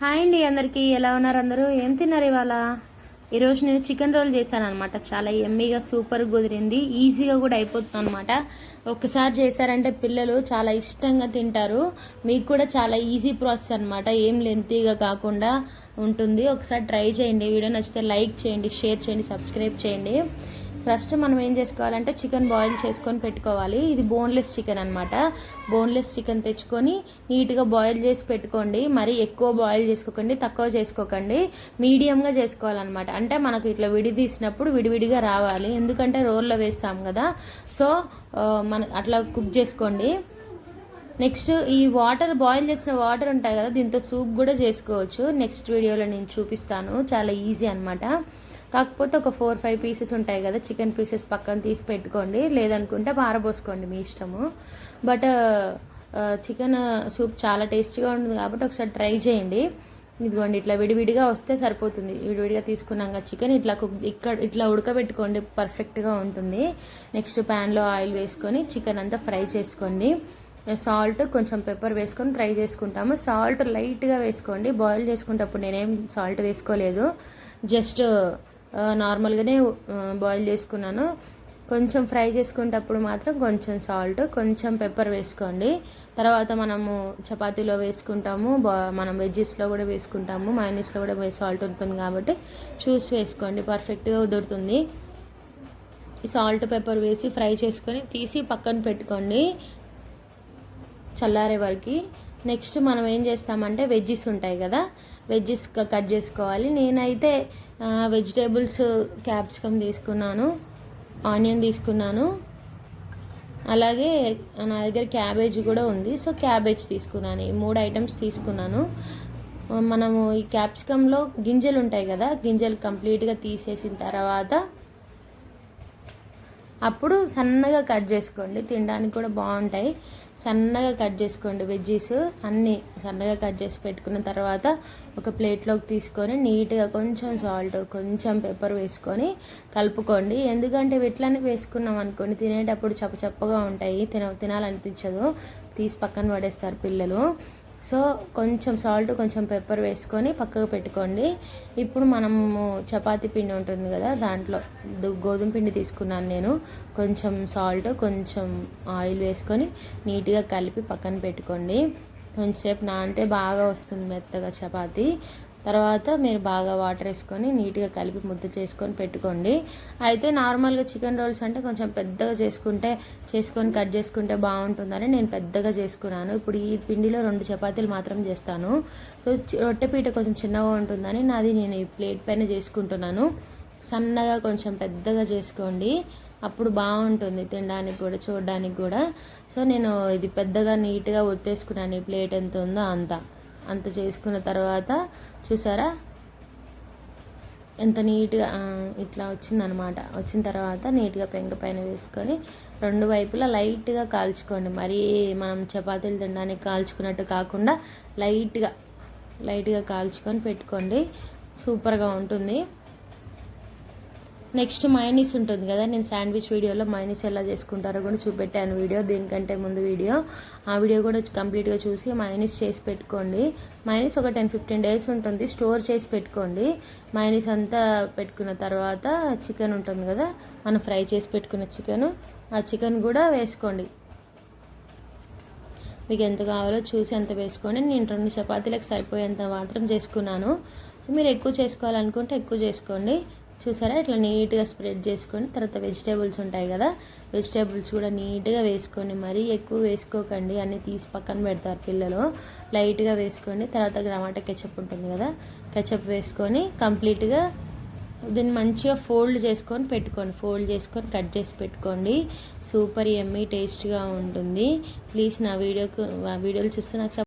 Hi అండి, అందరికీ ఎలా ఉన్నారు? అందరూ ఏం తిన్నారు ఇవాళ? ఈరోజు నేను చికెన్ రోల్ చేశాను అనమాట. చాలా ఎమ్మీగా సూపర్ కుదిరింది, ఈజీగా కూడా అయిపోతుంది అనమాట. ఒక్కసారి చేశారంటే పిల్లలు చాలా ఇష్టంగా తింటారు. మీకు కూడా చాలా ఈజీ ప్రాసెస్ అనమాట, ఏం లెంతీగా కాకుండా ఉంటుంది. ఒకసారి ట్రై చేయండి. వీడియో నచ్చితే లైక్ చేయండి, షేర్ చేయండి, సబ్స్క్రైబ్ చేయండి. ఫస్ట్ మనం ఏం చేసుకోవాలంటే చికెన్ బాయిల్ చేసుకొని పెట్టుకోవాలి. ఇది బోన్లెస్ చికెన్ అనమాట. బోన్లెస్ చికెన్ తెచ్చుకొని నీట్గా బాయిల్ చేసి పెట్టుకోండి. మరి ఎక్కువ బాయిల్ చేసుకోకండి, తక్కువ చేసుకోకండి, మీడియంగా చేసుకోవాలన్నమాట. అంటే మనకు ఇట్లా విడి తీసినప్పుడు విడివిడిగా రావాలి, ఎందుకంటే రోల్లో వేస్తాం కదా. సో మన అట్లా కుక్ చేసుకోండి. నెక్స్ట్ ఈ వాటర్, బాయిల్ చేసిన వాటర్ ఉంటాయి కదా, దీంతో సూప్ కూడా చేసుకోవచ్చు. నెక్స్ట్ వీడియోలో నేను చూపిస్తాను, చాలా ఈజీ అనమాట. కాకపోతే ఒక 4-5 పీసెస్ ఉంటాయి కదా, చికెన్ పీసెస్ పక్కన తీసి పెట్టుకోండి, లేదనుకుంటే పారబోసుకోండి, మీ ఇష్టము. బట్ చికెన్ సూప్ చాలా టేస్టీగా ఉంటుంది కాబట్టి ఒకసారి ట్రై చేయండి. ఇదిగోండి, ఇట్లా విడివిడిగా వస్తే సరిపోతుంది. విడివిడిగా తీసుకున్నాక చికెన్ ఇట్లా ఉడకబెట్టుకోండి, పర్ఫెక్ట్గా ఉంటుంది. నెక్స్ట్ ప్యాన్లో ఆయిల్ వేసుకొని చికెన్ అంతా ఫ్రై చేసుకోండి. సాల్ట్, కొంచెం పెప్పర్ వేసుకొని ఫ్రై చేసుకుంటాము. సాల్ట్ లైట్గా వేసుకోండి. బాయిల్ చేసుకునేటప్పుడు నేనేం సాల్ట్ వేసుకోలేదు, జస్ట్ నార్మల్గానే బాయిల్ చేసుకున్నాను. కొంచెం ఫ్రై చేసుకునేటప్పుడు మాత్రం కొంచెం సాల్ట్, కొంచెం పెప్పర్ వేసుకోండి. తర్వాత మనము చపాతీలో వేసుకుంటాము, మనం వెజ్జెస్లో కూడా వేసుకుంటాము, మైనస్లో కూడా సాల్ట్ ఉంటుంది కాబట్టి చూసి వేసుకోండి, పర్ఫెక్ట్గా కుదురుతుంది. సాల్ట్ పెప్పర్ వేసి ఫ్రై చేసుకొని తీసి పక్కన పెట్టుకోండి చల్లారే వరకు. నెక్స్ట్ మనం ఏం చేస్తామంటే వెజ్జెస్ ఉంటాయి కదా, వెజ్జెస్ కట్ చేసుకోవాలి. నేనైతే వెజిటేబుల్స్ క్యాప్సికమ్ తీసుకున్నాను, ఆనియన్ తీసుకున్నాను, అలాగే నా దగ్గర క్యాబేజ్ కూడా ఉంది, సో క్యాబేజ్ తీసుకున్నాను. ఈ 3 ఐటమ్స్ తీసుకున్నాను. మనము ఈ క్యాప్సికంలో గింజలు ఉంటాయి కదా, గింజలు కంప్లీట్గా తీసేసిన తర్వాత అప్పుడు సన్నగా కట్ చేసుకోండి, తినడానికి కూడా బాగుంటాయి. సన్నగా కట్ చేసుకోండి వెజ్జీస్ అన్నీ సన్నగా కట్ చేసి పెట్టుకున్న తర్వాత ఒక ప్లేట్లోకి తీసుకొని నీట్గా కొంచెం సాల్ట్, కొంచెం పెప్పర్ వేసుకొని కలుపుకోండి. ఎందుకంటే ఇట్లానే వేసుకున్నాం అనుకోండి, తినేటప్పుడు చప్పచప్పగా ఉంటాయి, తినాలనిపించదు, తీసి పక్కన పడేస్తారు పిల్లలు. సో కొంచెం సాల్ట్, కొంచెం పెప్పర్ వేసుకొని పక్కకు పెట్టుకోండి. ఇప్పుడు మనము చపాతీ పిండి ఉంటుంది కదా, దాంట్లో గోధుమ పిండి తీసుకున్నాను నేను. కొంచెం సాల్ట్, కొంచెం ఆయిల్ వేసుకొని నీట్గా కలిపి పక్కన పెట్టుకోండి. కొంచెంసేపు నానితే బాగా వస్తుంది మెత్తగా చపాతీ. తర్వాత మీరు బాగా వాటర్ వేసుకొని నీట్గా కలిపి ముద్ద చేసుకొని పెట్టుకోండి. అయితే నార్మల్గా చికెన్ రోల్స్ అంటే కొంచెం పెద్దగా చేసుకొని కట్ చేసుకుంటే బాగుంటుందని నేను పెద్దగా చేసుకున్నాను. ఇప్పుడు ఈ పిండిలో 2 చపాతీలు మాత్రం చేస్తాను. సో రొట్టెపీట కొంచెం చిన్నగా ఉంటుందని నేను ఈ ప్లేట్ పైన చేసుకుంటున్నాను. సన్నగా కొంచెం పెద్దగా చేసుకోండి, అప్పుడు బాగుంటుంది తినడానికి కూడా, చూడడానికి కూడా. సో నేను ఇది పెద్దగా నీట్గా ఒత్తేసుకున్నాను. ఈ ప్లేట్ ఎంత ఉందో అంత చేసుకున్న తర్వాత చూసారా ఎంత నీట్గా ఇట్లా వచ్చిందనమాట. వచ్చిన తర్వాత నీట్గా పెంక పైన వేసుకొని 2 వైపులా లైట్గా కాల్చుకోండి. మరీ మనం చపాతీలు తినడానికి కాల్చుకున్నట్టు కాకుండా లైట్గా కాల్చుకొని పెట్టుకోండి, సూపర్గా ఉంటుంది. నెక్స్ట్ మైనీస్ ఉంటుంది కదా, నేను శాండ్విచ్ వీడియోలో మైనీస్ ఎలా చేసుకుంటారో కూడా చూపెట్టాను వీడియో, దీనికంటే ముందు వీడియో. ఆ వీడియో కూడా కంప్లీట్గా చూసి మైనీస్ చేసి పెట్టుకోండి. మైనీస్ ఒక 10-15 డేస్ ఉంటుంది, స్టోర్ చేసి పెట్టుకోండి. మైనీస్ అంతా పెట్టుకున్న తర్వాత చికెన్ ఉంటుంది కదా, మనం ఫ్రై చేసి పెట్టుకున్న ఆ చికెన్ కూడా వేసుకోండి. మీకు ఎంత కావాలో చూసి అంత వేసుకొని, నేను 2 చపాతీలకు సరిపోయేంత మాత్రం చేసుకున్నాను. సో మీరు ఎక్కువ చేసుకోవాలనుకుంటే ఎక్కువ చేసుకోండి. చూసారా, ఇట్లా నీట్గా స్ప్రెడ్ చేసుకొని తర్వాత వెజిటేబుల్స్ ఉంటాయి కదా, వెజిటేబుల్స్ కూడా నీట్గా వేసుకోండి. మరీ ఎక్కువ వేసుకోకండి, అన్నీ తీసి పక్కన పెడతారు పిల్లలు. లైట్గా వేసుకోండి. తర్వాత టమాటా కెచప్ ఉంటుంది కదా, కెచప్ వేసుకొని కంప్లీట్గా దీన్ని మంచిగా ఫోల్డ్ చేసుకొని కట్ చేసి పెట్టుకోండి. సూపర్ యమ్మీ టేస్ట్గా ఉంటుంది. ప్లీజ్ నా వీడియోలు చూస్తే నాకు